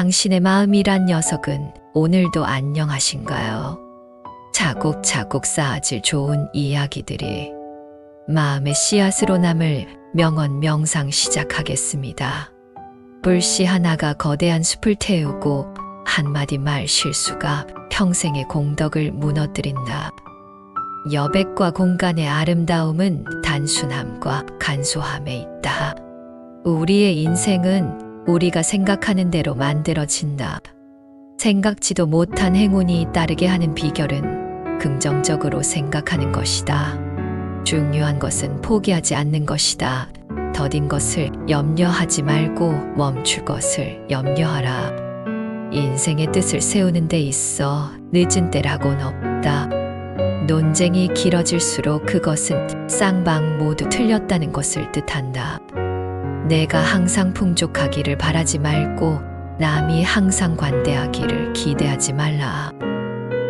당신의 마음이란 녀석은 오늘도 안녕하신가요? 차곡차곡 쌓아질 좋은 이야기들이 마음의 씨앗으로 남을 명언 명상 시작하겠습니다. 불씨 하나가 거대한 숲을 태우고 한마디 말 실수가 평생의 공덕을 무너뜨린다. 여백과 공간의 아름다움은 단순함과 간소함에 있다. 우리의 인생은 우리가 생각하는 대로 만들어진다. 생각지도 못한 행운이 따르게 하는 비결은 긍정적으로 생각하는 것이다. 중요한 것은 포기하지 않는 것이다. 더딘 것을 염려하지 말고 멈출 것을 염려하라. 인생의 뜻을 세우는 데 있어 늦은 때라고는 없다. 논쟁이 길어질수록 그것은 쌍방 모두 틀렸다는 것을 뜻한다. 내가 항상 풍족하기를 바라지 말고 남이 항상 관대하기를 기대하지 말라.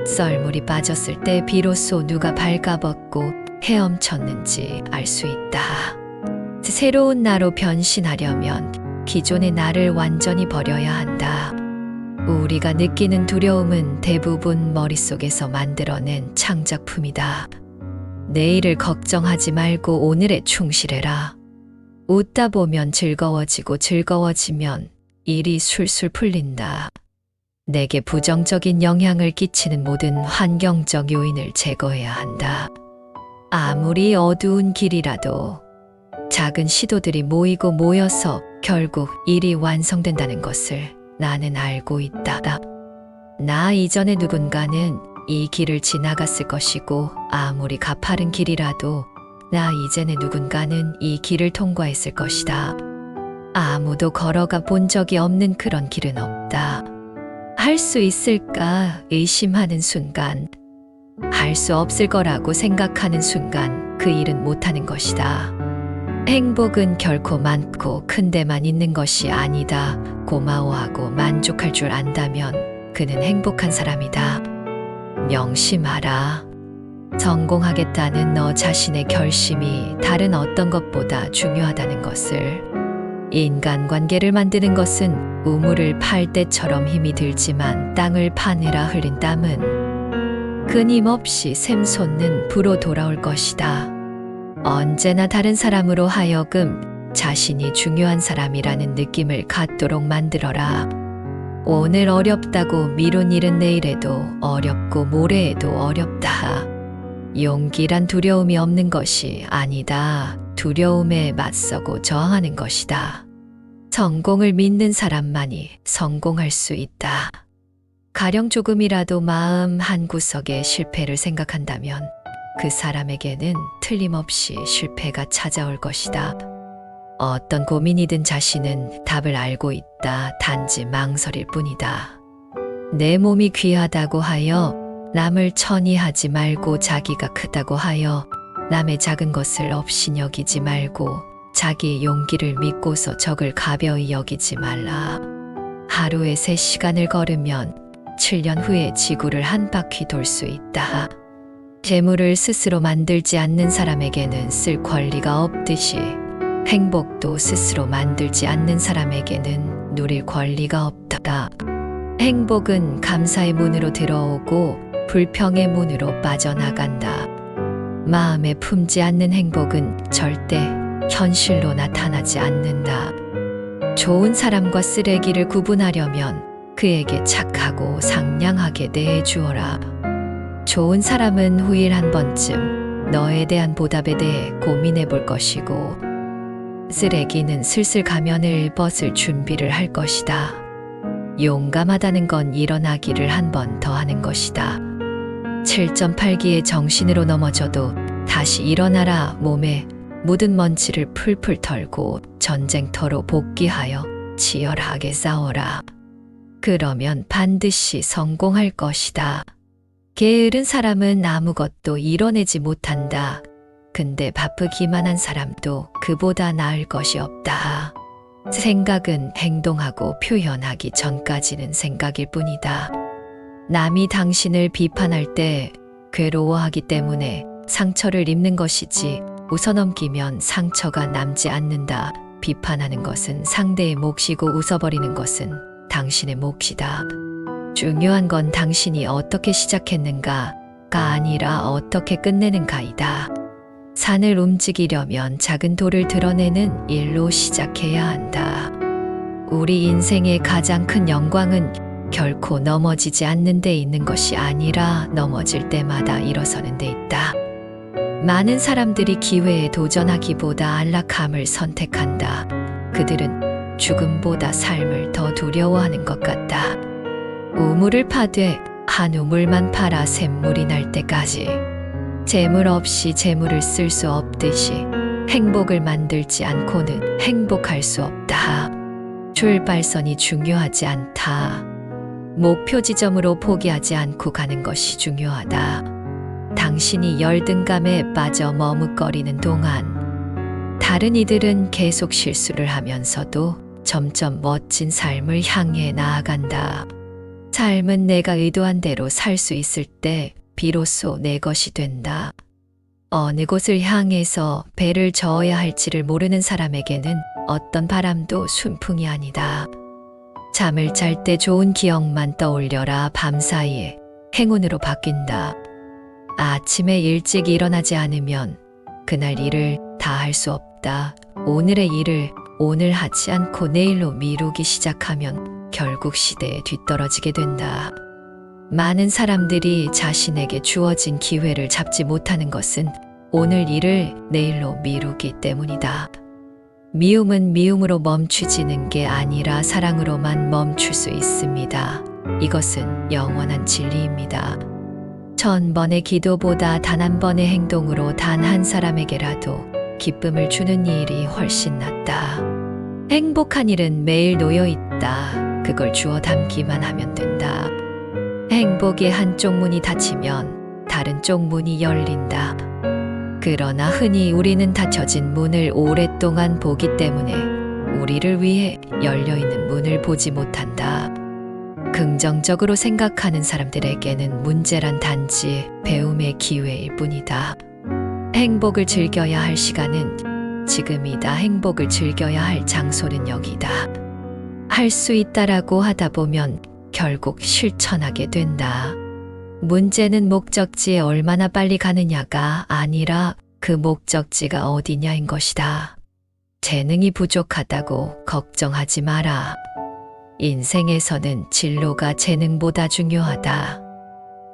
썰물이 빠졌을 때 비로소 누가 발가벗고 헤엄쳤는지 알 수 있다. 새로운 나로 변신하려면 기존의 나를 완전히 버려야 한다. 우리가 느끼는 두려움은 대부분 머릿속에서 만들어낸 창작품이다. 내일을 걱정하지 말고 오늘에 충실해라. 웃다 보면 즐거워지고 즐거워지면 일이 술술 풀린다. 내게 부정적인 영향을 끼치는 모든 환경적 요인을 제거해야 한다. 아무리 어두운 길이라도 작은 시도들이 모이고 모여서 결국 일이 완성된다는 것을 나는 알고 있다. 나 이전에 누군가는 이 길을 지나갔을 것이고 아무리 가파른 길이라도 나 이전에 누군가는 이 길을 통과했을 것이다. 아무도 걸어가 본 적이 없는 그런 길은 없다. 할 수 있을까 의심하는 순간, 할 수 없을 거라고 생각하는 순간 그 일은 못하는 것이다. 행복은 결코 많고 큰 데만 있는 것이 아니다. 고마워하고 만족할 줄 안다면 그는 행복한 사람이다. 명심하라. 성공하겠다는 너 자신의 결심이 다른 어떤 것보다 중요하다는 것을. 인간관계를 만드는 것은 우물을 팔 때처럼 힘이 들지만 땅을 파느라 흘린 땀은 끊임없이 샘솟는 부로 돌아올 것이다. 언제나 다른 사람으로 하여금 자신이 중요한 사람이라는 느낌을 갖도록 만들어라. 오늘 어렵다고 미룬 일은 내일에도 어렵고 모레에도 어렵다. 용기란 두려움이 없는 것이 아니다. 두려움에 맞서고 저항하는 것이다. 성공을 믿는 사람만이 성공할 수 있다. 가령 조금이라도 마음 한구석에 실패를 생각한다면 그 사람에게는 틀림없이 실패가 찾아올 것이다. 어떤 고민이든 자신은 답을 알고 있다. 단지 망설일 뿐이다. 내 몸이 귀하다고 하여 남을 천이하지 말고 자기가 크다고 하여 남의 작은 것을 업신 여기지 말고 자기의 용기를 믿고서 적을 가벼이 여기지 말라. 하루에 3시간을 걸으면 7년 후에 지구를 한 바퀴 돌 수 있다. 재물을 스스로 만들지 않는 사람에게는 쓸 권리가 없듯이 행복도 스스로 만들지 않는 사람에게는 누릴 권리가 없다. 행복은 감사의 문으로 들어오고 불평의 문으로 빠져나간다. 마음에 품지 않는 행복은 절대 현실로 나타나지 않는다. 좋은 사람과 쓰레기를 구분하려면 그에게 착하고 상냥하게 대해주어라. 좋은 사람은 후일 한 번쯤 너에 대한 보답에 대해 고민해 볼 것이고 쓰레기는 슬슬 가면을 벗을 준비를 할 것이다. 용감하다는 건 일어나기를 한 번 더 하는 것이다. 7.8기의 정신으로 넘어져도 다시 일어나라. 몸에 묻은 먼지를 풀풀 털고 전쟁터로 복귀하여 치열하게 싸워라. 그러면 반드시 성공할 것이다. 게으른 사람은 아무것도 이뤄내지 못한다. 근데 바쁘기만 한 사람도 그보다 나을 것이 없다. 생각은 행동하고 표현하기 전까지는 생각일 뿐이다. 남이 당신을 비판할 때 괴로워하기 때문에 상처를 입는 것이지 웃어넘기면 상처가 남지 않는다. 비판하는 것은 상대의 몫이고 웃어버리는 것은 당신의 몫이다. 중요한 건 당신이 어떻게 시작했는가가 아니라 어떻게 끝내는가이다. 산을 움직이려면 작은 돌을 드러내는 일로 시작해야 한다. 우리 인생의 가장 큰 영광은 결코 넘어지지 않는 데 있는 것이 아니라 넘어질 때마다 일어서는 데 있다. 많은 사람들이 기회에 도전하기보다 안락함을 선택한다. 그들은 죽음보다 삶을 더 두려워하는 것 같다. 우물을 파되 한 우물만 팔아 샘물이 날 때까지 재물 없이 재물을 쓸 수 없듯이 행복을 만들지 않고는 행복할 수 없다. 출발선이 중요하지 않다. 목표 지점으로 포기하지 않고 가는 것이 중요하다. 당신이 열등감에 빠져 머뭇거리는 동안 다른 이들은 계속 실수를 하면서도 점점 멋진 삶을 향해 나아간다. 삶은 내가 의도한 대로 살 수 있을 때 비로소 내 것이 된다. 어느 곳을 향해서 배를 저어야 할지를 모르는 사람에게는 어떤 바람도 순풍이 아니다. 잠을 잘 때 좋은 기억만 떠올려라. 밤사이에 행운으로 바뀐다. 아침에 일찍 일어나지 않으면 그날 일을 다 할 수 없다. 오늘의 일을 오늘 하지 않고 내일로 미루기 시작하면 결국 시대에 뒤떨어지게 된다. 많은 사람들이 자신에게 주어진 기회를 잡지 못하는 것은 오늘 일을 내일로 미루기 때문이다. 미움은 미움으로 멈추지는 게 아니라 사랑으로만 멈출 수 있습니다. 이것은 영원한 진리입니다. 1000번의 기도보다 단 한 번의 행동으로 단 한 사람에게라도 기쁨을 주는 일이 훨씬 낫다. 행복한 일은 매일 놓여 있다. 그걸 주워 담기만 하면 된다. 행복의 한쪽 문이 닫히면 다른 쪽 문이 열린다. 그러나 흔히 우리는 닫혀진 문을 오랫동안 보기 때문에 우리를 위해 열려있는 문을 보지 못한다. 긍정적으로 생각하는 사람들에게는 문제란 단지 배움의 기회일 뿐이다. 행복을 즐겨야 할 시간은 지금이다. 행복을 즐겨야 할 장소는 여기다. 할 수 있다라고 하다 보면 결국 실천하게 된다. 문제는 목적지에 얼마나 빨리 가느냐가 아니라 그 목적지가 어디냐인 것이다. 재능이 부족하다고 걱정하지 마라. 인생에서는 진로가 재능보다 중요하다.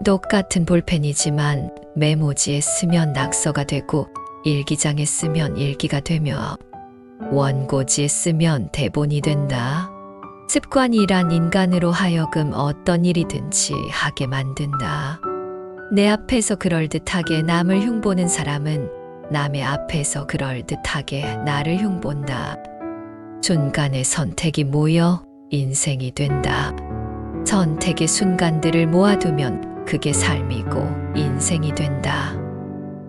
똑같은 볼펜이지만 메모지에 쓰면 낙서가 되고 일기장에 쓰면 일기가 되며 원고지에 쓰면 대본이 된다. 습관이란 인간으로 하여금 어떤 일이든지 하게 만든다. 내 앞에서 그럴듯하게 남을 흉보는 사람은 남의 앞에서 그럴듯하게 나를 흉본다. 순간의 선택이 모여 인생이 된다. 선택의 순간들을 모아두면 그게 삶이고 인생이 된다.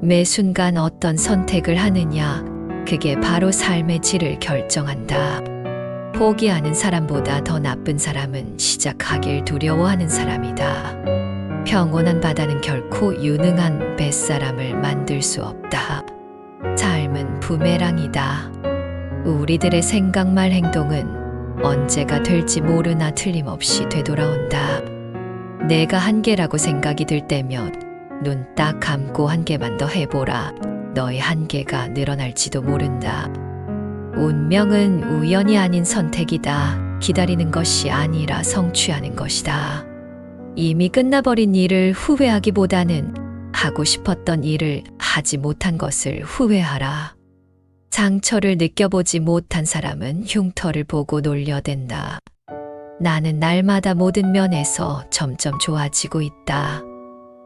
매 순간 어떤 선택을 하느냐, 그게 바로 삶의 질을 결정한다. 포기하는 사람보다 더 나쁜 사람은 시작하길 두려워하는 사람이다. 평온한 바다는 결코 유능한 뱃사람을 만들 수 없다. 삶은 부메랑이다. 우리들의 생각 말 행동은 언제가 될지 모르나 틀림없이 되돌아온다. 내가 한계라고 생각이 들 때면 눈 딱 감고 한 개만 더 해보라. 너의 한계가 늘어날지도 모른다. 운명은 우연이 아닌 선택이다. 기다리는 것이 아니라 성취하는 것이다. 이미 끝나버린 일을 후회하기보다는 하고 싶었던 일을 하지 못한 것을 후회하라. 상처를 느껴보지 못한 사람은 흉터를 보고 놀려댄다. 나는 날마다 모든 면에서 점점 좋아지고 있다.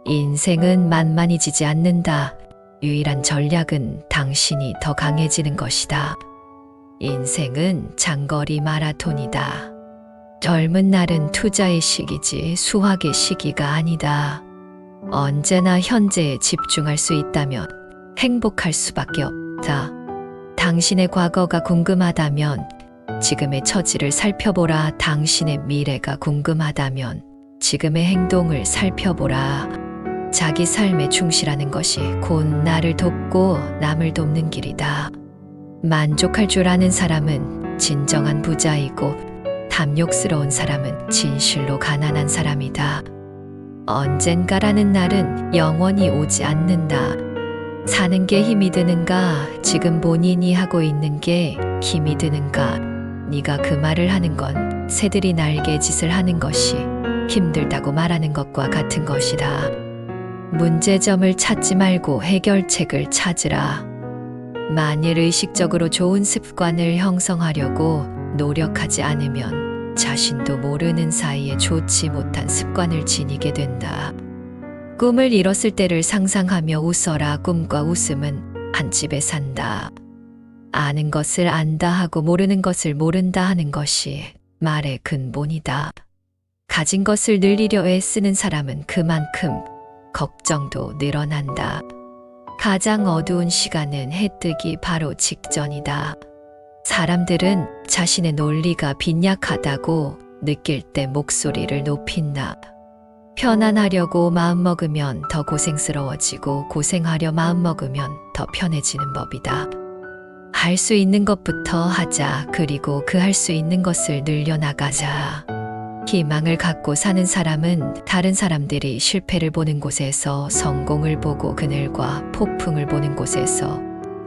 인생은 만만해지지 않는다. 유일한 전략은 당신이 더 강해지는 것이다. 인생은 장거리 마라톤이다. 젊은 날은 투자의 시기지 수확의 시기가 아니다. 언제나 현재에 집중할 수 있다면 행복할 수밖에 없다. 당신의 과거가 궁금하다면 지금의 처지를 살펴보라. 당신의 미래가 궁금하다면 지금의 행동을 살펴보라. 자기 삶에 충실하는 것이 곧 나를 돕고 남을 돕는 길이다. 만족할 줄 아는 사람은 진정한 부자이고 탐욕스러운 사람은 진실로 가난한 사람이다. 언젠가라는 날은 영원히 오지 않는다. 사는 게 힘이 드는가? 지금 본인이 하고 있는 게 힘이 드는가? 네가 그 말을 하는 건 새들이 날개짓을 하는 것이 힘들다고 말하는 것과 같은 것이다. 문제점을 찾지 말고 해결책을 찾으라. 만일 의식적으로 좋은 습관을 형성하려고 노력하지 않으면 자신도 모르는 사이에 좋지 못한 습관을 지니게 된다. 꿈을 이뤘을 때를 상상하며 웃어라. 꿈과 웃음은 한 집에 산다. 아는 것을 안다 하고 모르는 것을 모른다 하는 것이 말의 근본이다. 가진 것을 늘리려 애쓰는 사람은 그만큼 걱정도 늘어난다. 가장 어두운 시간은 해 뜨기 바로 직전이다. 사람들은 자신의 논리가 빈약하다고 느낄 때 목소리를 높인다. 편안하려고 마음먹으면 더 고생스러워지고 고생하려 마음먹으면 더 편해지는 법이다. 할 수 있는 것부터 하자. 그리고 그 할 수 있는 것을 늘려나가자. 희망을 갖고 사는 사람은 다른 사람들이 실패를 보는 곳에서 성공을 보고 그늘과 폭풍을 보는 곳에서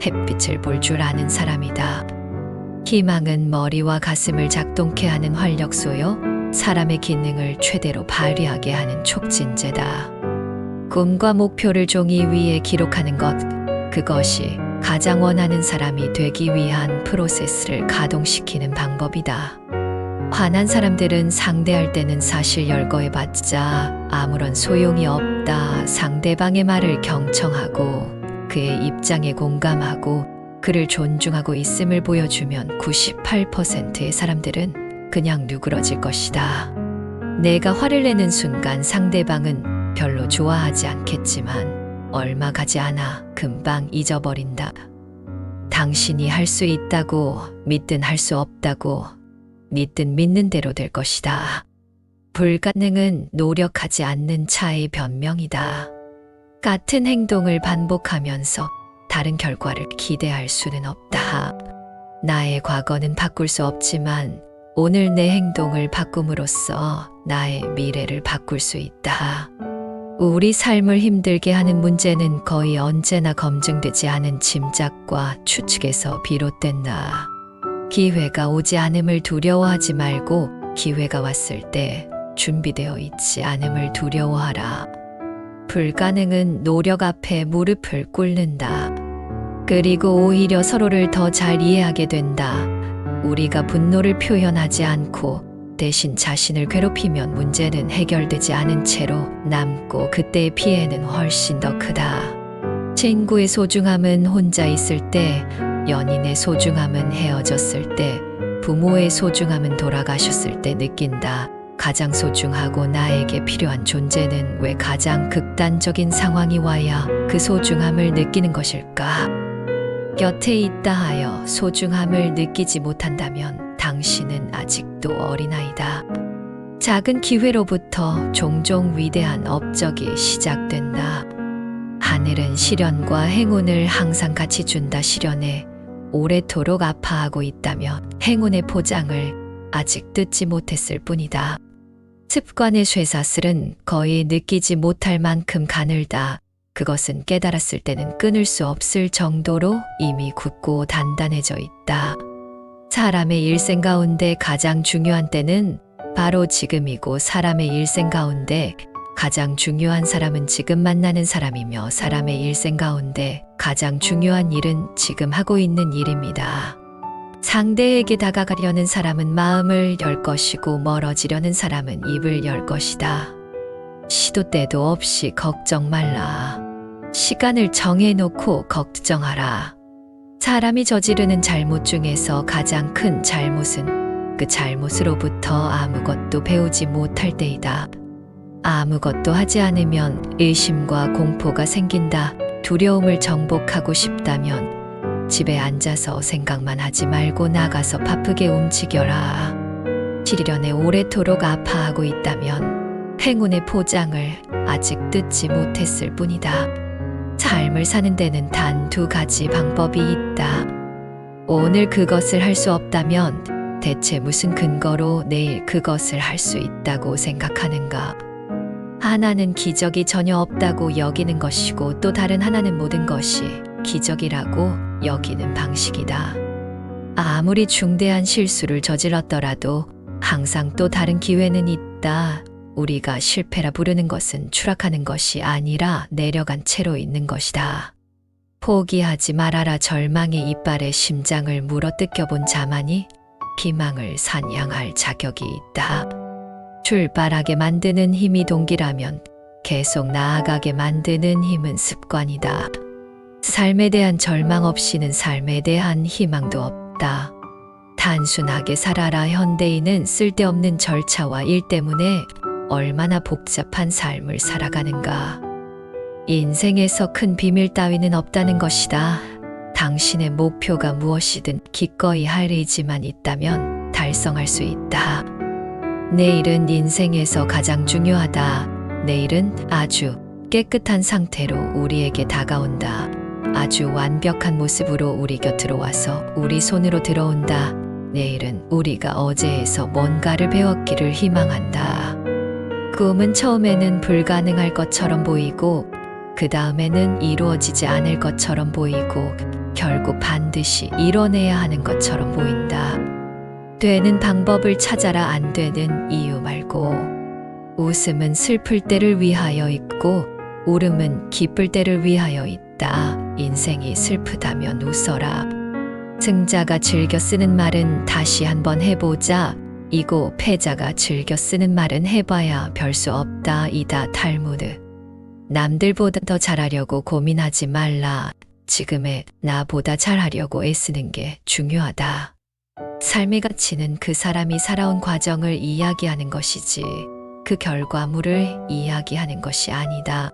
햇빛을 볼 줄 아는 사람이다. 희망은 머리와 가슴을 작동케 하는 활력소요. 사람의 기능을 최대로 발휘하게 하는 촉진제다. 꿈과 목표를 종이 위에 기록하는 것, 그것이 가장 원하는 사람이 되기 위한 프로세스를 가동시키는 방법이다. 화난 사람들은 상대할 때는 사실 열거해봤자 아무런 소용이 없다. 상대방의 말을 경청하고 그의 입장에 공감하고 그를 존중하고 있음을 보여주면 98%의 사람들은 그냥 누그러질 것이다. 내가 화를 내는 순간 상대방은 별로 좋아하지 않겠지만 얼마 가지 않아 금방 잊어버린다. 당신이 할 수 있다고 믿든 할 수 없다고 믿든 믿는 대로 될 것이다. 불가능은 노력하지 않는 차의 변명이다. 같은 행동을 반복하면서 다른 결과를 기대할 수는 없다. 나의 과거는 바꿀 수 없지만 오늘 내 행동을 바꿈으로써 나의 미래를 바꿀 수 있다. 우리 삶을 힘들게 하는 문제는 거의 언제나 검증되지 않은 짐작과 추측에서 비롯된다. 기회가 오지 않음을 두려워하지 말고 기회가 왔을 때 준비되어 있지 않음을 두려워하라. 불가능은 노력 앞에 무릎을 꿇는다. 그리고 오히려 서로를 더 잘 이해하게 된다. 우리가 분노를 표현하지 않고 대신 자신을 괴롭히면 문제는 해결되지 않은 채로 남고 그때의 피해는 훨씬 더 크다. 친구의 소중함은 혼자 있을 때, 연인의 소중함은 헤어졌을 때, 부모의 소중함은 돌아가셨을 때 느낀다. 가장 소중하고 나에게 필요한 존재는 왜 가장 극단적인 상황이 와야 그 소중함을 느끼는 것일까? 곁에 있다 하여 소중함을 느끼지 못한다면 당신은 아직도 어린아이다. 작은 기회로부터 종종 위대한 업적이 시작된다. 하늘은 시련과 행운을 항상 같이 준다. 시련에 오래도록 아파하고 있다면 행운의 포장을 아직 뜯지 못했을 뿐이다. 습관의 쇠사슬은 거의 느끼지 못할 만큼 가늘다. 그것은 깨달았을 때는 끊을 수 없을 정도로 이미 굳고 단단해져 있다. 사람의 일생 가운데 가장 중요한 때는 바로 지금이고 사람의 일생 가운데 가장 중요한 사람은 지금 만나는 사람이며 사람의 일생 가운데 가장 중요한 일은 지금 하고 있는 일입니다. 상대에게 다가가려는 사람은 마음을 열 것이고 멀어지려는 사람은 입을 열 것이다. 시도 때도 없이 걱정 말라. 시간을 정해놓고 걱정하라. 사람이 저지르는 잘못 중에서 가장 큰 잘못은 그 잘못으로부터 아무것도 배우지 못할 때이다. 아무것도 하지 않으면 의심과 공포가 생긴다. 두려움을 정복하고 싶다면 집에 앉아서 생각만 하지 말고 나가서 바쁘게 움직여라. 시련에 오래도록 아파하고 있다면 행운의 포장을 아직 뜯지 못했을 뿐이다. 삶을 사는 데는 단 두 가지 방법이 있다. 오늘 그것을 할 수 없다면 대체 무슨 근거로 내일 그것을 할 수 있다고 생각하는가? 하나는 기적이 전혀 없다고 여기는 것이고 또 다른 하나는 모든 것이 기적이라고 여기는 방식이다. 아무리 중대한 실수를 저질렀더라도 항상 또 다른 기회는 있다. 우리가 실패라 부르는 것은 추락하는 것이 아니라 내려간 채로 있는 것이다. 포기하지 말아라. 절망의 이빨에 심장을 물어뜯겨 본 자만이 희망을 사냥할 자격이 있다. 출발하게 만드는 힘이 동기라면 계속 나아가게 만드는 힘은 습관이다. 삶에 대한 절망 없이는 삶에 대한 희망도 없다. 단순하게 살아라. 현대인은 쓸데없는 절차와 일 때문에 얼마나 복잡한 삶을 살아가는가. 인생에서 큰 비밀 따위는 없다는 것이다. 당신의 목표가 무엇이든 기꺼이 할 의지만 있다면 달성할 수 있다. 내일은 인생에서 가장 중요하다. 내일은 아주 깨끗한 상태로 우리에게 다가온다. 아주 완벽한 모습으로 우리 곁으로 와서 우리 손으로 들어온다. 내일은 우리가 어제에서 뭔가를 배웠기를 희망한다. 꿈은 처음에는 불가능할 것처럼 보이고 그 다음에는 이루어지지 않을 것처럼 보이고 결국 반드시 이뤄내야 하는 것처럼 보인다. 되는 방법을 찾아라. 안 되는 이유 말고. 웃음은 슬플 때를 위하여 있고 울음은 기쁠 때를 위하여 있다. 인생이 슬프다면 웃어라. 승자가 즐겨 쓰는 말은 다시 한번 해보자 이고 패자가 즐겨 쓰는 말은 해봐야 별 수 없다 이다. 탈무드. 남들보다 더 잘하려고 고민하지 말라. 지금의 나보다 잘하려고 애쓰는 게 중요하다. 삶의 가치는 그 사람이 살아온 과정을 이야기하는 것이지 그 결과물을 이야기하는 것이 아니다.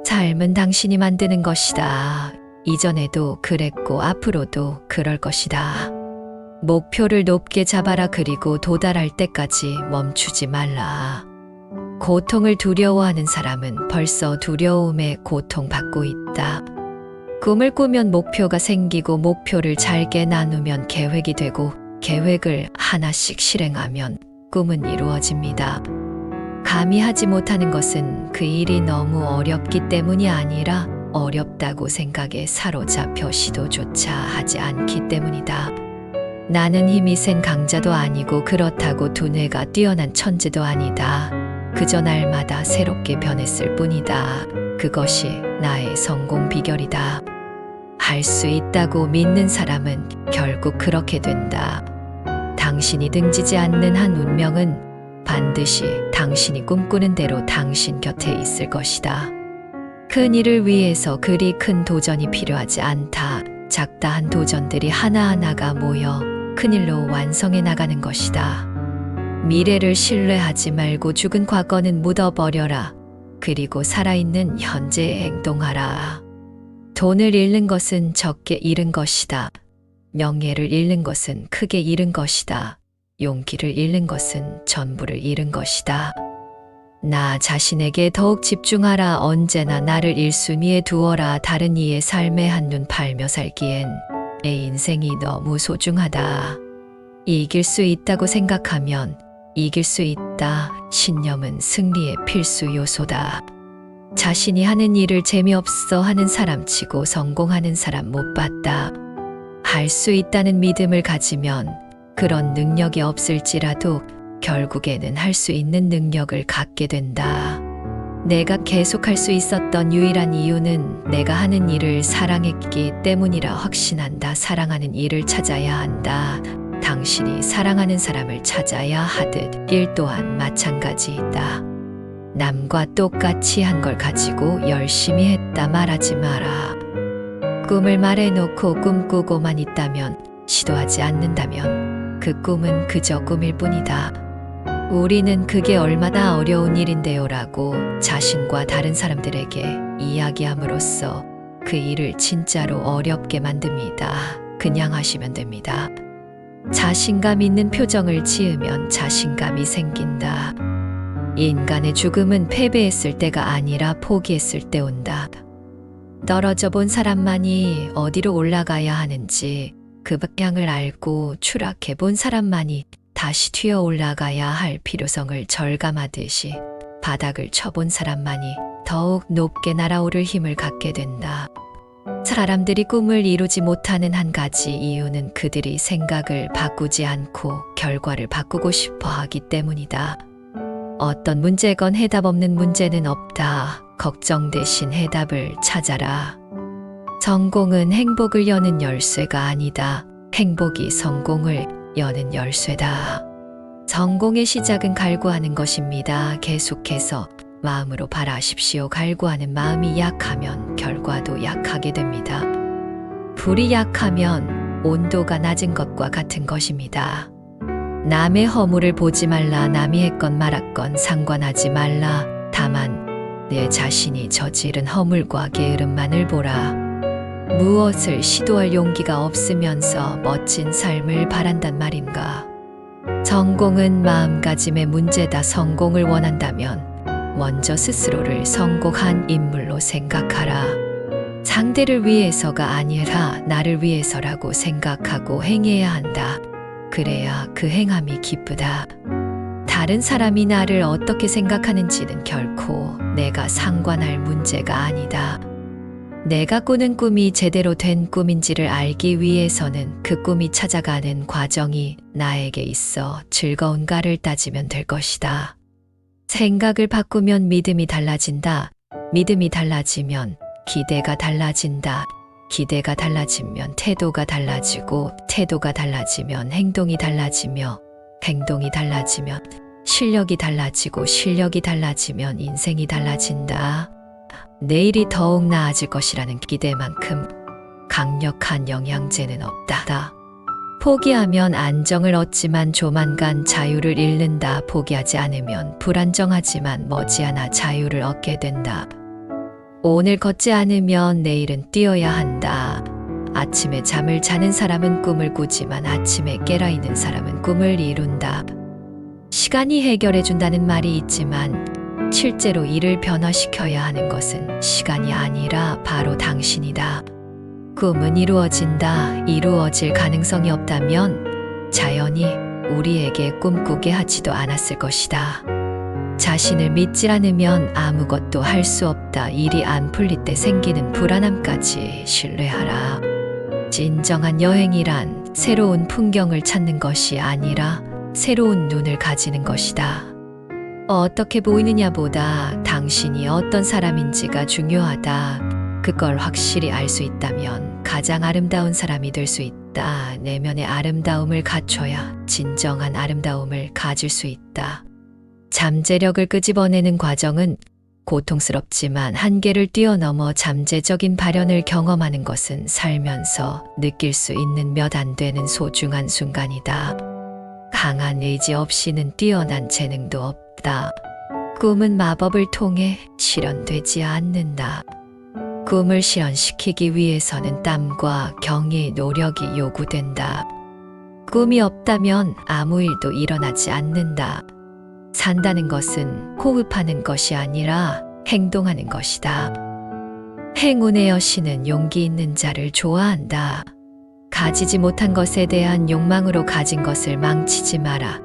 삶은 당신이 만드는 것이다. 이전에도 그랬고 앞으로도 그럴 것이다. 목표를 높게 잡아라. 그리고 도달할 때까지 멈추지 말라. 고통을 두려워하는 사람은 벌써 두려움에 고통받고 있다. 꿈을 꾸면 목표가 생기고 목표를 잘게 나누면 계획이 되고 계획을 하나씩 실행하면 꿈은 이루어집니다. 감히 하지 못하는 것은 그 일이 너무 어렵기 때문이 아니라 어렵다고 생각에 사로잡혀 시도조차 하지 않기 때문이다. 나는 힘이 센 강자도 아니고 그렇다고 두뇌가 뛰어난 천재도 아니다. 그저 날마다 새롭게 변했을 뿐이다. 그것이 나의 성공 비결이다. 할 수 있다고 믿는 사람은 결국 그렇게 된다. 당신이 등지지 않는 한 운명은 반드시 당신이 꿈꾸는 대로 당신 곁에 있을 것이다. 큰 일을 위해서 그리 큰 도전이 필요하지 않다. 작다한 도전들이 하나하나가 모여 큰 일로 완성해 나가는 것이다. 미래를 신뢰하지 말고 죽은 과거는 묻어버려라. 그리고 살아있는 현재에 행동하라. 돈을 잃는 것은 적게 잃은 것이다. 명예를 잃는 것은 크게 잃은 것이다. 용기를 잃는 것은 전부를 잃은 것이다. 나 자신에게 더욱 집중하라. 언제나 나를 1순위에 두어라. 다른 이의 삶에 한눈 팔며 살기엔 내 인생이 너무 소중하다. 이길 수 있다고 생각하면 이길 수 있다. 신념은 승리의 필수 요소다. 자신이 하는 일을 재미없어 하는 사람 치고 성공하는 사람 못 봤다. 할 수 있다는 믿음을 가지면 그런 능력이 없을지라도 결국에는 할 수 있는 능력을 갖게 된다. 내가 계속할 수 있었던 유일한 이유는 내가 하는 일을 사랑했기 때문이라 확신한다. 사랑하는 일을 찾아야 한다. 당신이 사랑하는 사람을 찾아야 하듯 일 또한 마찬가지이다. 남과 똑같이 한 걸 가지고 열심히 했다 말하지 마라. 꿈을 말해놓고 꿈꾸고만 있다면, 시도하지 않는다면 그 꿈은 그저 꿈일 뿐이다. 우리는 그게 얼마나 어려운 일인데요 라고 자신과 다른 사람들에게 이야기함으로써 그 일을 진짜로 어렵게 만듭니다. 그냥 하시면 됩니다. 자신감 있는 표정을 지으면 자신감이 생긴다. 인간의 죽음은 패배했을 때가 아니라 포기했을 때 온다. 떨어져 본 사람만이 어디로 올라가야 하는지, 그 방향을 알고 추락해 본 사람만이 다시 튀어 올라가야 할 필요성을 절감하듯이 바닥을 쳐본 사람만이 더욱 높게 날아오를 힘을 갖게 된다. 사람들이 꿈을 이루지 못하는 한 가지 이유는 그들이 생각을 바꾸지 않고 결과를 바꾸고 싶어 하기 때문이다. 어떤 문제건 해답 없는 문제는 없다. 걱정 대신 해답을 찾아라. 성공은 행복을 여는 열쇠가 아니다. 행복이 성공을 여는 열쇠다. 성공의 시작은 갈구하는 것입니다. 계속해서 마음으로 바라십시오. 갈구하는 마음이 약하면 결과도 약하게 됩니다. 불이 약하면 온도가 낮은 것과 같은 것입니다. 남의 허물을 보지 말라. 남이 했건 말았건 상관하지 말라. 다만 내 자신이 저지른 허물과 게으름만을 보라. 무엇을 시도할 용기가 없으면서 멋진 삶을 바란단 말인가. 성공은 마음가짐의 문제다. 성공을 원한다면 먼저 스스로를 성공한 인물로 생각하라. 상대를 위해서가 아니라 나를 위해서라고 생각하고 행해야 한다. 그래야 그 행함이 기쁘다. 다른 사람이 나를 어떻게 생각하는지는 결코 내가 상관할 문제가 아니다. 내가 꾸는 꿈이 제대로 된 꿈인지를 알기 위해서는 그 꿈이 찾아가는 과정이 나에게 있어 즐거운가를 따지면 될 것이다. 생각을 바꾸면 믿음이 달라진다. 믿음이 달라지면 기대가 달라진다. 기대가 달라지면 태도가 달라지고 태도가 달라지면 행동이 달라지며 행동이 달라지면 실력이 달라지고 실력이 달라지면 인생이 달라진다. 내일이 더욱 나아질 것이라는 기대만큼 강력한 영양제는 없다. 포기하면 안정을 얻지만 조만간 자유를 잃는다. 포기하지 않으면 불안정하지만 머지않아 자유를 얻게 된다. 오늘 걷지 않으면 내일은 뛰어야 한다. 아침에 잠을 자는 사람은 꿈을 꾸지만 아침에 깨라 있는 사람은 꿈을 이룬다. 시간이 해결해준다는 말이 있지만 실제로 일을 변화시켜야 하는 것은 시간이 아니라 바로 당신이다. 꿈은 이루어진다. 이루어질 가능성이 없다면 자연히 우리에게 꿈꾸게 하지도 않았을 것이다. 자신을 믿지 않으면 아무것도 할 수 없다. 일이 안 풀릴 때 생기는 불안함까지 신뢰하라. 진정한 여행이란 새로운 풍경을 찾는 것이 아니라 새로운 눈을 가지는 것이다. 어떻게 보이느냐보다 당신이 어떤 사람인지가 중요하다. 그걸 확실히 알 수 있다면 가장 아름다운 사람이 될 수 있다. 내면의 아름다움을 갖춰야 진정한 아름다움을 가질 수 있다. 잠재력을 끄집어내는 과정은 고통스럽지만 한계를 뛰어넘어 잠재적인 발현을 경험하는 것은 살면서 느낄 수 있는 몇 안 되는 소중한 순간이다. 강한 의지 없이는 뛰어난 재능도 없다. 꿈은 마법을 통해 실현되지 않는다. 꿈을 실현시키기 위해서는 땀과 경의, 노력이 요구된다. 꿈이 없다면 아무 일도 일어나지 않는다. 산다는 것은 호흡하는 것이 아니라 행동하는 것이다. 행운의 여신은 용기 있는 자를 좋아한다. 가지지 못한 것에 대한 욕망으로 가진 것을 망치지 마라.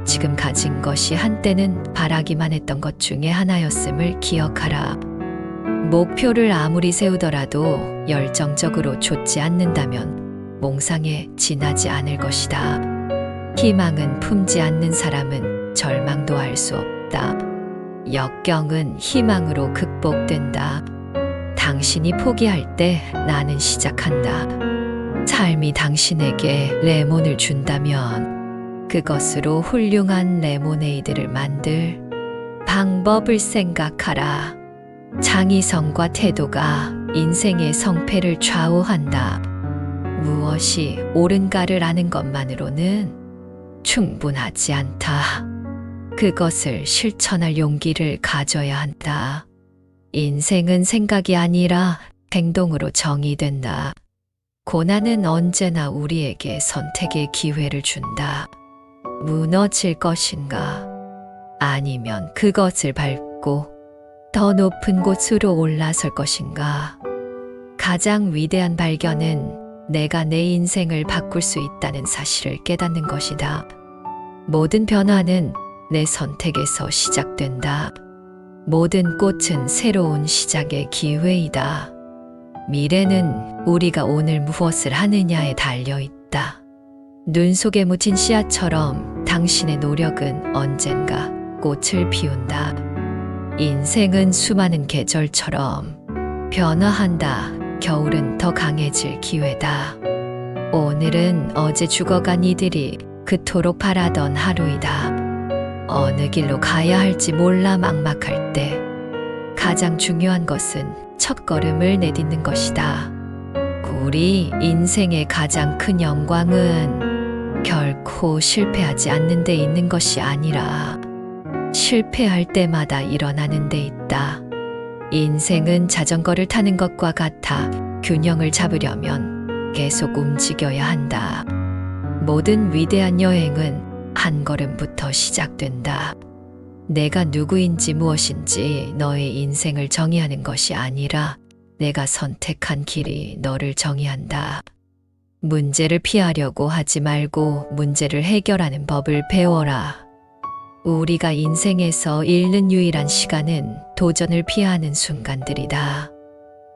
지금 가진 것이 한때는 바라기만 했던 것 중에 하나였음을 기억하라. 목표를 아무리 세우더라도 열정적으로 좇지 않는다면 몽상에 지나지 않을 것이다. 희망은 품지 않는 사람은 절망도 할 수 없다. 역경은 희망으로 극복된다. 당신이 포기할 때 나는 시작한다. 삶이 당신에게 레몬을 준다면 그것으로 훌륭한 레모네이드를 만들 방법을 생각하라. 창의성과 태도가 인생의 성패를 좌우한다. 무엇이 옳은가를 아는 것만으로는 충분하지 않다. 그것을 실천할 용기를 가져야 한다. 인생은 생각이 아니라 행동으로 정의된다. 고난은 언제나 우리에게 선택의 기회를 준다. 무너질 것인가? 아니면 그것을 밟고 더 높은 곳으로 올라설 것인가? 가장 위대한 발견은 내가 내 인생을 바꿀 수 있다는 사실을 깨닫는 것이다. 모든 변화는 내 선택에서 시작된다. 모든 꽃은 새로운 시작의 기회이다. 미래는 우리가 오늘 무엇을 하느냐에 달려 있다. 눈 속에 묻힌 씨앗처럼 당신의 노력은 언젠가 꽃을 피운다. 인생은 수많은 계절처럼 변화한다. 겨울은 더 강해질 기회다. 오늘은 어제 죽어간 이들이 그토록 바라던 하루이다. 어느 길로 가야 할지 몰라 막막할 때 가장 중요한 것은 첫걸음을 내딛는 것이다. 우리 인생의 가장 큰 영광은 결코 실패하지 않는 데 있는 것이 아니라 실패할 때마다 일어나는 데 있다. 인생은 자전거를 타는 것과 같아 균형을 잡으려면 계속 움직여야 한다. 모든 위대한 여행은 한 걸음부터 시작된다. 내가 누구인지 무엇인지 너의 인생을 정의하는 것이 아니라 내가 선택한 길이 너를 정의한다. 문제를 피하려고 하지 말고 문제를 해결하는 법을 배워라. 우리가 인생에서 잃는 유일한 시간은 도전을 피하는 순간들이다.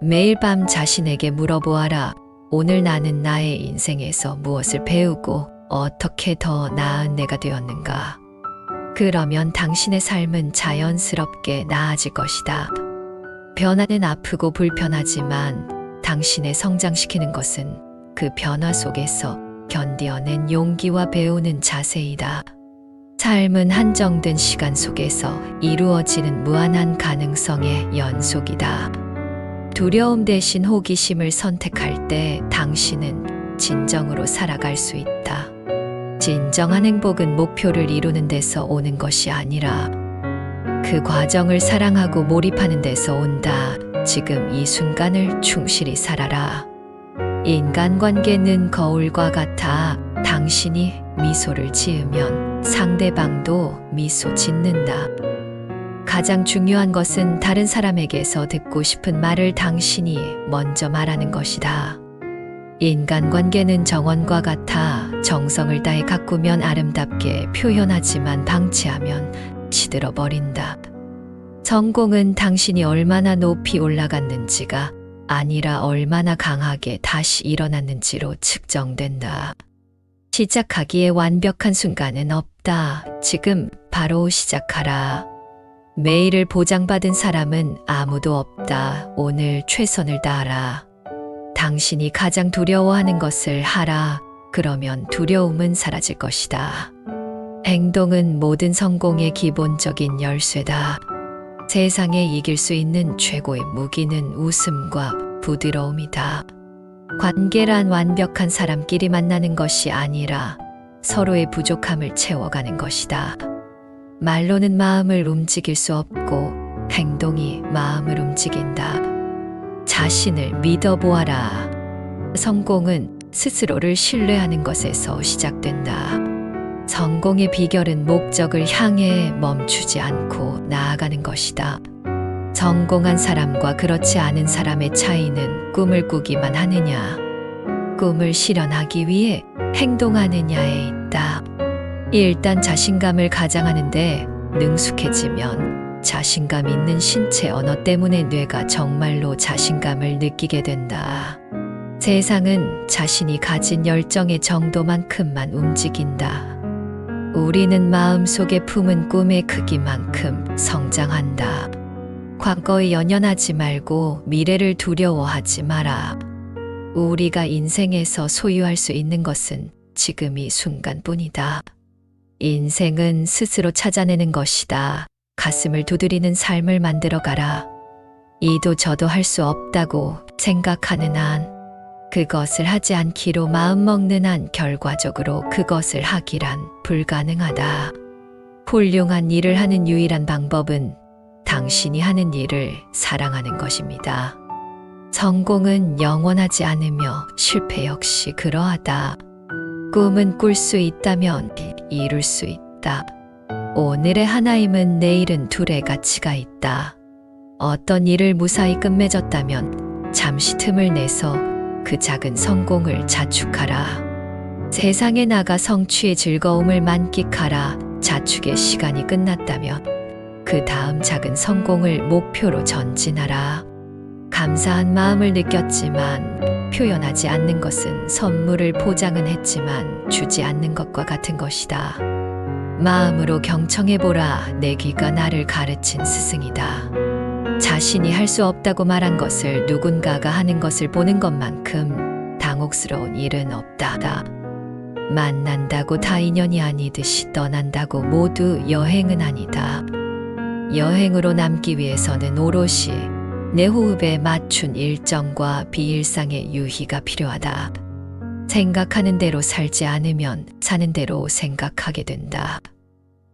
매일 밤 자신에게 물어보아라. 오늘 나는 나의 인생에서 무엇을 배우고 어떻게 더 나은 내가 되었는가? 그러면 당신의 삶은 자연스럽게 나아질 것이다. 변화는 아프고 불편하지만 당신을 성장시키는 것은 그 변화 속에서 견디어낸 용기와 배우는 자세이다. 삶은 한정된 시간 속에서 이루어지는 무한한 가능성의 연속이다. 두려움 대신 호기심을 선택할 때 당신은 진정으로 살아갈 수 있다. 진정한 행복은 목표를 이루는 데서 오는 것이 아니라 그 과정을 사랑하고 몰입하는 데서 온다. 지금 이 순간을 충실히 살아라. 인간관계는 거울과 같아 당신이 미소를 지으면 상대방도 미소 짓는다. 가장 중요한 것은 다른 사람에게서 듣고 싶은 말을 당신이 먼저 말하는 것이다. 인간관계는 정원과 같아 정성을 다해 가꾸면 아름답게 표현하지만 방치하면 시들어 버린다. 성공은 당신이 얼마나 높이 올라갔는지가 아니라 얼마나 강하게 다시 일어났는지로 측정된다. 시작하기에 완벽한 순간은 없다. 지금 바로 시작하라. 매일을 보장받은 사람은 아무도 없다. 오늘 최선을 다하라. 당신이 가장 두려워하는 것을 하라. 그러면 두려움은 사라질 것이다. 행동은 모든 성공의 기본적인 열쇠다. 세상에 이길 수 있는 최고의 무기는 웃음과 부드러움이다. 관계란 완벽한 사람끼리 만나는 것이 아니라 서로의 부족함을 채워가는 것이다. 말로는 마음을 움직일 수 없고 행동이 마음을 움직인다. 자신을 믿어보아라. 성공은 스스로를 신뢰하는 것에서 시작된다. 성공의 비결은 목적을 향해 멈추지 않고 나아가는 것이다. 성공한 사람과 그렇지 않은 사람의 차이는 꿈을 꾸기만 하느냐, 꿈을 실현하기 위해 행동하느냐에 있다. 일단 자신감을 가장하는데 능숙해지면 자신감 있는 신체 언어 때문에 뇌가 정말로 자신감을 느끼게 된다. 세상은 자신이 가진 열정의 정도만큼만 움직인다. 우리는 마음속에 품은 꿈의 크기만큼 성장한다. 과거에 연연하지 말고 미래를 두려워하지 마라. 우리가 인생에서 소유할 수 있는 것은 지금 이 순간뿐이다. 인생은 스스로 찾아내는 것이다. 가슴을 두드리는 삶을 만들어가라. 이도 저도 할 수 없다고 생각하는 한, 그것을 하지 않기로 마음먹는 한 결과적으로 그것을 하기란 불가능하다. 훌륭한 일을 하는 유일한 방법은 당신이 하는 일을 사랑하는 것입니다. 성공은 영원하지 않으며 실패 역시 그러하다. 꿈은 꿀 수 있다면 이룰 수 있다. 오늘의 하나임은 내일은 둘의 가치가 있다. 어떤 일을 무사히 끝맺었다면 잠시 틈을 내서 그 작은 성공을 자축하라. 세상에 나가 성취의 즐거움을 만끽하라. 자축의 시간이 끝났다면 그 다음 작은 성공을 목표로 전진하라. 감사한 마음을 느꼈지만 표현하지 않는 것은 선물을 포장은 했지만 주지 않는 것과 같은 것이다. 마음으로 경청해보라. 내 귀가 나를 가르친 스승이다. 자신이 할 수 없다고 말한 것을 누군가가 하는 것을 보는 것만큼 당혹스러운 일은 없다. 만난다고 다 인연이 아니듯이 떠난다고 모두 여행은 아니다. 여행으로 남기 위해서는 오롯이 내 호흡에 맞춘 일정과 비일상의 유희가 필요하다. 생각하는 대로 살지 않으면 사는 대로 생각하게 된다.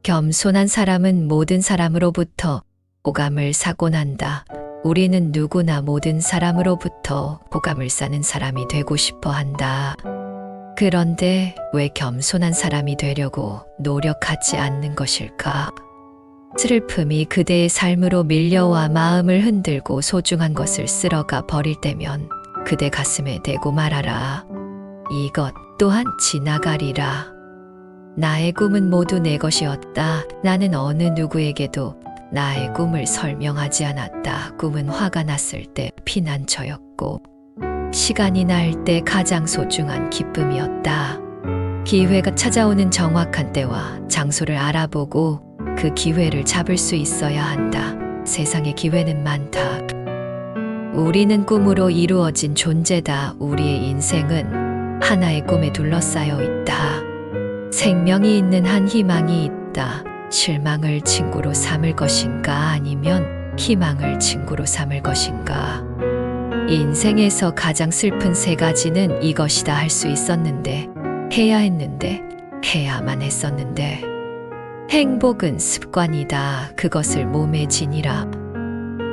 겸손한 사람은 모든 사람으로부터 호감을 사고 난다. 우리는 누구나 모든 사람으로부터 호감을 사는 사람이 되고 싶어 한다. 그런데 왜 겸손한 사람이 되려고 노력하지 않는 것일까? 슬픔이 그대의 삶으로 밀려와 마음을 흔들고 소중한 것을 쓸어가 버릴 때면 그대 가슴에 대고 말하라. 이것 또한 지나가리라. 나의 꿈은 모두 내 것이었다. 나는 어느 누구에게도 나의 꿈을 설명하지 않았다. 꿈은 화가 났을 때 피난처였고 시간이 날 때 가장 소중한 기쁨이었다. 기회가 찾아오는 정확한 때와 장소를 알아보고 그 기회를 잡을 수 있어야 한다. 세상에 기회는 많다. 우리는 꿈으로 이루어진 존재다. 우리의 인생은 하나의 꿈에 둘러싸여 있다. 생명이 있는 한 희망이 있다. 실망을 친구로 삼을 것인가 아니면 희망을 친구로 삼을 것인가. 인생에서 가장 슬픈 세 가지는 이것이다. 할 수 있었는데, 해야 했는데, 해야만 했었는데. 행복은 습관이다. 그것을 몸에 지니라.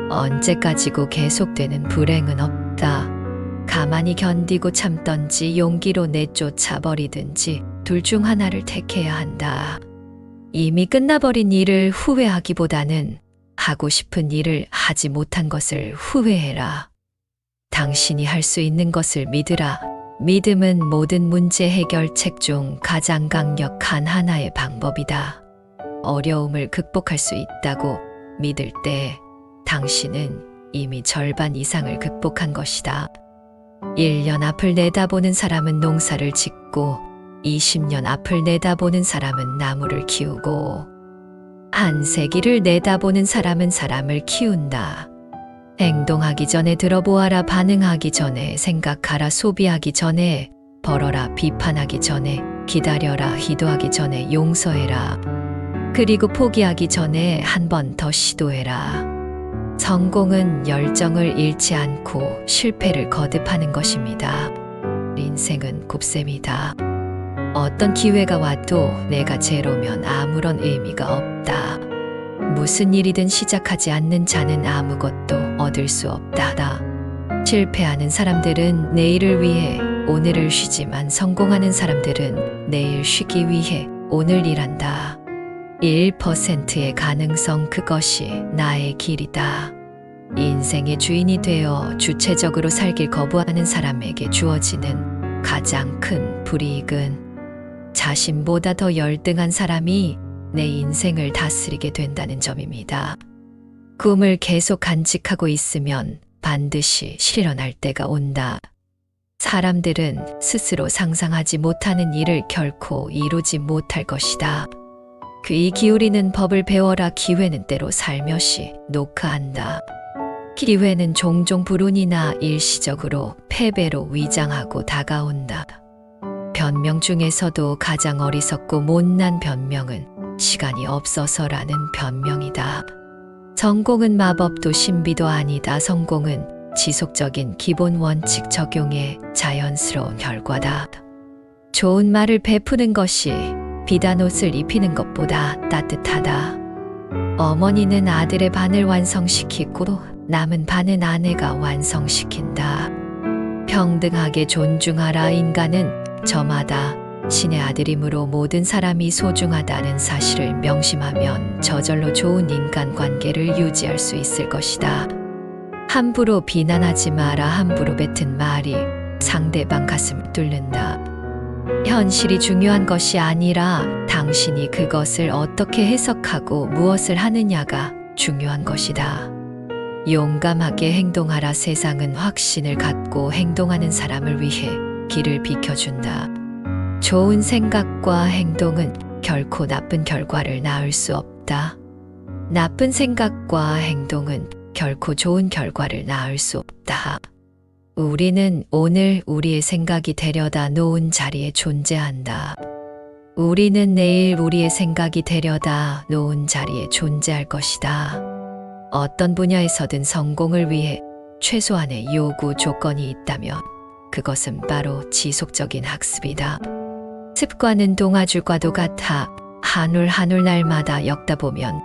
언제까지고 계속되는 불행은 없다. 가만히 견디고 참던지 용기로 내쫓아 버리든지 둘 중 하나를 택해야 한다. 이미 끝나버린 일을 후회하기보다는 하고 싶은 일을 하지 못한 것을 후회해라. 당신이 할 수 있는 것을 믿으라. 믿음은 모든 문제 해결책 중 가장 강력한 하나의 방법이다. 어려움을 극복할 수 있다고 믿을 때 당신은 이미 절반 이상을 극복한 것이다. 1년 앞을 내다보는 사람은 농사를 짓고 20년 앞을 내다보는 사람은 나무를 키우고 한 세기를 내다보는 사람은 사람을 키운다. 행동하기 전에 들어보아라. 반응하기 전에 생각하라. 소비하기 전에 벌어라. 비판하기 전에 기다려라. 기도하기 전에 용서해라. 그리고 포기하기 전에 한 번 더 시도해라. 성공은 열정을 잃지 않고 실패를 거듭하는 것입니다. 인생은 곱셈이다. 어떤 기회가 와도 내가 제로면 아무런 의미가 없다. 무슨 일이든 시작하지 않는 자는 아무것도 얻을 수 없다. 실패하는 사람들은 내일을 위해 오늘을 쉬지만 성공하는 사람들은 내일 쉬기 위해 오늘 일한다. 1%의 가능성, 그것이 나의 길이다. 인생의 주인이 되어 주체적으로 살길 거부하는 사람에게 주어지는 가장 큰 불이익은 자신보다 더 열등한 사람이 내 인생을 다스리게 된다는 점입니다. 꿈을 계속 간직하고 있으면 반드시 실현할 때가 온다. 사람들은 스스로 상상하지 못하는 일을 결코 이루지 못할 것이다. 귀 기울이는 법을 배워라. 기회는 때로 살며시 녹화한다. 기회는 종종 불운이나 일시적으로 패배로 위장하고 다가온다. 변명 중에서도 가장 어리석고 못난 변명은 시간이 없어서라는 변명이다. 성공은 마법도 신비도 아니다. 성공은 지속적인 기본 원칙 적용의 자연스러운 결과다. 좋은 말을 베푸는 것이 비단 옷을 입히는 것보다 따뜻하다. 어머니는 아들의 반을 완성시키고 남은 반은 아내가 완성시킨다. 평등하게 존중하라. 인간은 저마다 신의 아들이므로 모든 사람이 소중하다는 사실을 명심하면 저절로 좋은 인간관계를 유지할 수 있을 것이다. 함부로 비난하지 마라. 함부로 뱉은 말이 상대방 가슴을 뚫는다. 현실이 중요한 것이 아니라 당신이 그것을 어떻게 해석하고 무엇을 하느냐가 중요한 것이다. 용감하게 행동하라. 세상은 확신을 갖고 행동하는 사람을 위해 길을 비켜준다. 좋은 생각과 행동은 결코 나쁜 결과를 낳을 수 없다. 나쁜 생각과 행동은 결코 좋은 결과를 낳을 수 없다. 우리는 오늘 우리의 생각이 데려다 놓은 자리에 존재한다. 우리는 내일 우리의 생각이 데려다 놓은 자리에 존재할 것이다. 어떤 분야에서든 성공을 위해 최소한의 요구 조건이 있다면 그것은 바로 지속적인 학습이다. 습관은 동아줄과도 같아 한 올 한 올 날마다 엮다 보면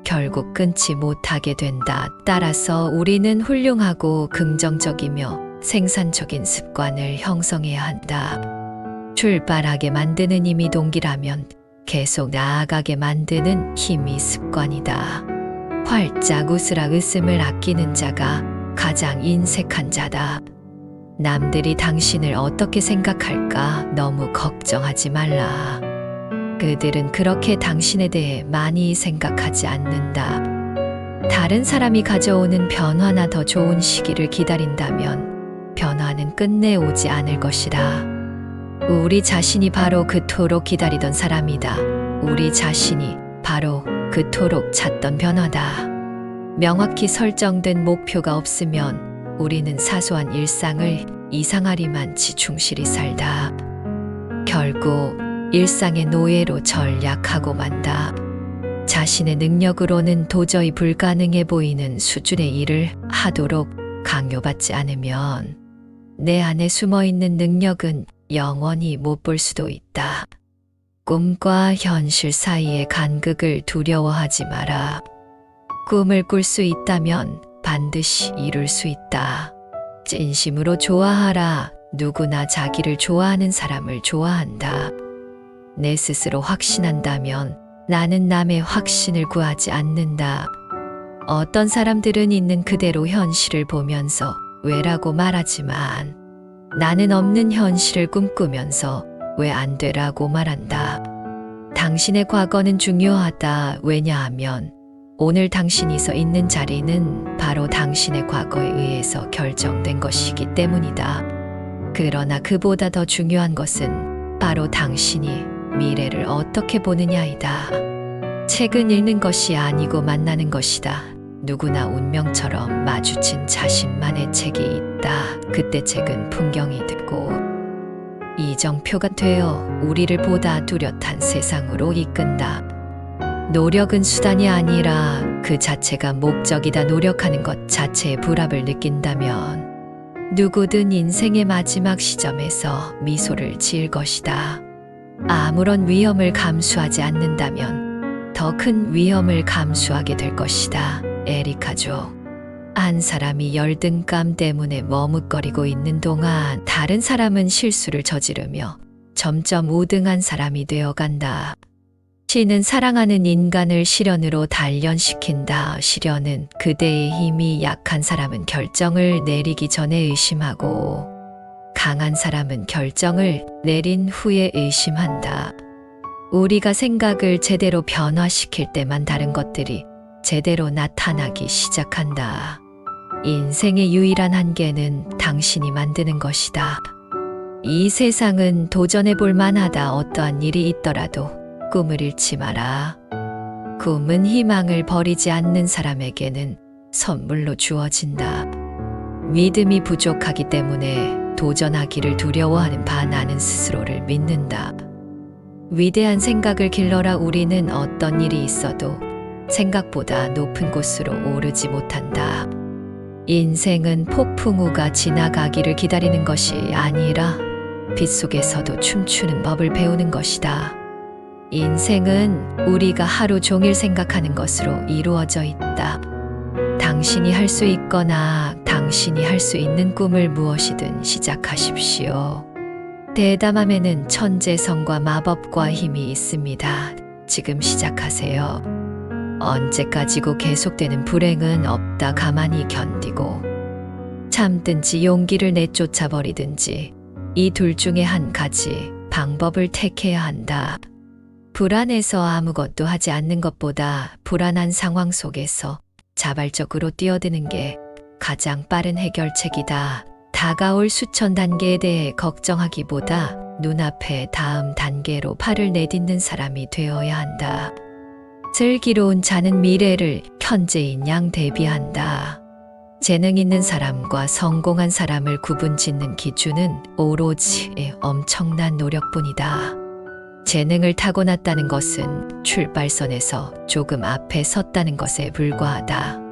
결국 끊지 못하게 된다. 따라서 우리는 훌륭하고 긍정적이며 생산적인 습관을 형성해야 한다. 출발하게 만드는 힘이 동기라면 계속 나아가게 만드는 힘이 습관이다. 활짝 웃으라. 웃음을 아끼는 자가 가장 인색한 자다. 남들이 당신을 어떻게 생각할까 너무 걱정하지 말라. 그들은 그렇게 당신에 대해 많이 생각하지 않는다. 다른 사람이 가져오는 변화나 더 좋은 시기를 기다린다면 변화는 끝내 오지 않을 것이다. 우리 자신이 바로 그토록 기다리던 사람이다. 우리 자신이 바로 그토록 찾던 변화다. 명확히 설정된 목표가 없으면 우리는 사소한 일상을 이상하리만치 충실히 살다. 결국 일상의 노예로 전락하고 만다. 자신의 능력으로는 도저히 불가능해 보이는 수준의 일을 하도록 강요받지 않으면 내 안에 숨어있는 능력은 영원히 못 볼 수도 있다. 꿈과 현실 사이의 간극을 두려워하지 마라. 꿈을 꿀 수 있다면 반드시 이룰 수 있다. 진심으로 좋아하라. 누구나 자기를 좋아하는 사람을 좋아한다. 내 스스로 확신한다면 나는 남의 확신을 구하지 않는다. 어떤 사람들은 있는 그대로 현실을 보면서 왜라고 말하지만 나는 없는 현실을 꿈꾸면서 왜 안 되라고 말한다. 당신의 과거는 중요하다. 왜냐하면 오늘 당신이 서 있는 자리는 바로 당신의 과거에 의해서 결정된 것이기 때문이다. 그러나 그보다 더 중요한 것은 바로 당신이 미래를 어떻게 보느냐이다. 책은 읽는 것이 아니고 만나는 것이다. 누구나 운명처럼 마주친 자신만의 책이 있다. 그때 책은 풍경이 되고 이정표가 되어 우리를 보다 뚜렷한 세상으로 이끈다. 노력은 수단이 아니라 그 자체가 목적이다. 노력하는 것 자체의 불합을 느낀다면 누구든 인생의 마지막 시점에서 미소를 지을 것이다. 아무런 위험을 감수하지 않는다면 더 큰 위험을 감수하게 될 것이다. 에리카죠. 한 사람이 열등감 때문에 머뭇거리고 있는 동안 다른 사람은 실수를 저지르며 점점 우등한 사람이 되어간다. 신은 사랑하는 인간을 시련으로 단련시킨다. 시련은 그대의 힘이 약한 사람은 결정을 내리기 전에 의심하고 강한 사람은 결정을 내린 후에 의심한다. 우리가 생각을 제대로 변화시킬 때만 다른 것들이 제대로 나타나기 시작한다. 인생의 유일한 한계는 당신이 만드는 것이다. 이 세상은 도전해 볼 만하다. 어떠한 일이 있더라도 꿈을 잃지 마라. 꿈은 희망을 버리지 않는 사람에게는 선물로 주어진다. 믿음이 부족하기 때문에 도전하기를 두려워하는 바 나는 스스로를 믿는다. 위대한 생각을 길러라. 우리는 어떤 일이 있어도 생각보다 높은 곳으로 오르지 못한다. 인생은 폭풍우가 지나가기를 기다리는 것이 아니라 빗속에서도 춤추는 법을 배우는 것이다. 인생은 우리가 하루 종일 생각하는 것으로 이루어져 있다. 당신이 할 수 있거나 당신이 할 수 있는 꿈을 무엇이든 시작하십시오. 대담함에는 천재성과 마법과 힘이 있습니다. 지금 시작하세요. 언제까지고 계속되는 불행은 없다. 가만히 견디고 참든지 용기를 내쫓아 버리든지 이 둘 중에 한 가지 방법을 택해야 한다. 불안해서 아무것도 하지 않는 것보다 불안한 상황 속에서 자발적으로 뛰어드는 게 가장 빠른 해결책이다. 다가올 수천 단계에 대해 걱정하기보다 눈앞에 다음 단계로 팔을 내딛는 사람이 되어야 한다. 슬기로운 자는 미래를 현재인 양 대비한다. 재능 있는 사람과 성공한 사람을 구분짓는 기준은 오로지 엄청난 노력뿐이다. 재능을 타고났다는 것은 출발선에서 조금 앞에 섰다는 것에 불과하다.